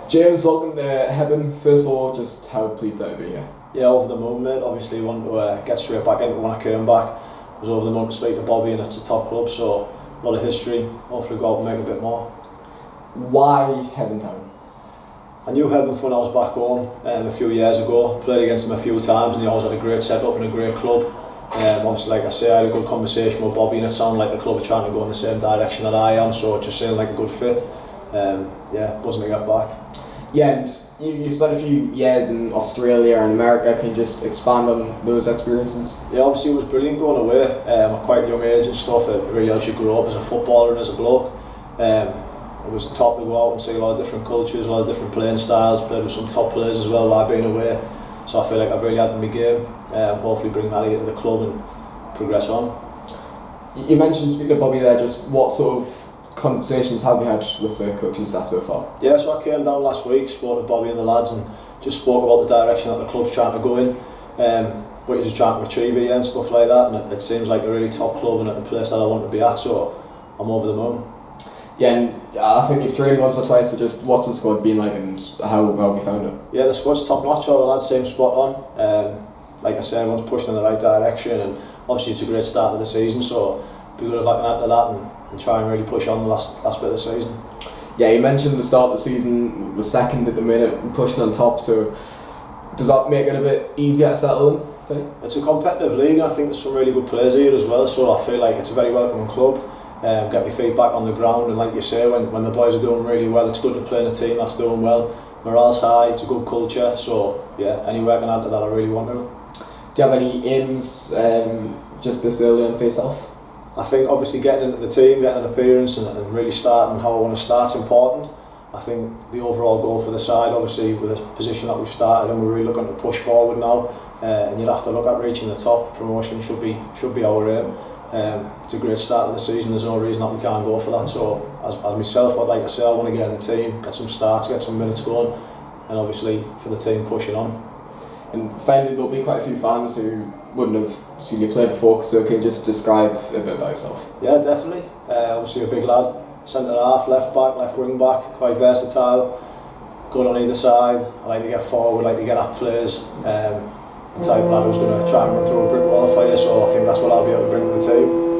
James, welcome to Hebburn. First of all, just how pleased are you to be here? Yeah, over the moon, mate. Obviously, want to get straight back into it when I came back. I was over the moon to speak to Bobby, and it's a top club, so a lot of history. Hopefully, go out and make a bit more. Why Hebburn Town? I knew Hebburn when I was back home a few years ago. Played against him a few times, and he always had a great setup and a great club. Obviously, like I say, I had a good conversation with Bobby, and it sounded like the club are trying to go in the same direction that I am, so it just seemed like a good fit. Buzzing to get back. Yeah, and you spent a few years in Australia and America. Can you just expand on those experiences? Yeah, obviously it was brilliant going away at quite a young age and stuff. It really helps you grow up as a footballer and as a bloke. It was top to go out and see a lot of different cultures, a lot of different playing styles, played with some top players as well while I've been away. So I feel like I've really added my game. Hopefully bring that into the club and progress on. You mentioned, speaking of Bobby there, just what sort of conversations have you had with the coaching staff so far? Yeah, so I came down last week, spoke to Bobby and the lads, and just spoke about the direction that the club's trying to go in, what he's trying to achieve here and stuff like that, and it seems like a really top club and a place that I want to be at, so I'm over the moon. Yeah, and I think you've trained once or twice, so just what's the squad been like and how have you found it? Yeah, the squad's top notch, all the lads seem spot on. Like I said, everyone's pushed in the right direction, and obviously it's a great start of the season, so it'd be good if I can add to that and try and really push on the last bit of the season. Yeah, you mentioned the start of the season was second at the minute and pushing on top, so does that make it a bit easier to settle in? It's a competitive league, and I think there's some really good players here as well, so I feel like it's a very welcoming club. Get my feet back on the ground, and like you say, when the boys are doing really well, it's good to play in a team that's doing well. Morale's high, it's a good culture, so yeah, anywhere I can add to that I really want to. Do you have any aims just this early on for yourself? I think obviously getting into the team, getting an appearance and really starting how I want to start is important. I think the overall goal for the side, obviously with the position that we've started and we're really looking to push forward now, and you'd have to look at reaching the top. Promotion should be our aim. It's a great start of the season, there's no reason that we can't go for that, so as myself, I'd like to say I want to get in the team, get some starts, get some minutes going, and obviously for the team pushing on. And finally, there'll be quite a few fans who wouldn't have seen you play before, so can you just describe a bit about yourself? Yeah, definitely. Obviously a big lad, centre half, left back, left wing back, quite versatile, good on either side. I like to get forward, like to get at players. The type of lad who's going to try and run through a brick wall for you, so I think that's what I'll be able to bring to the team.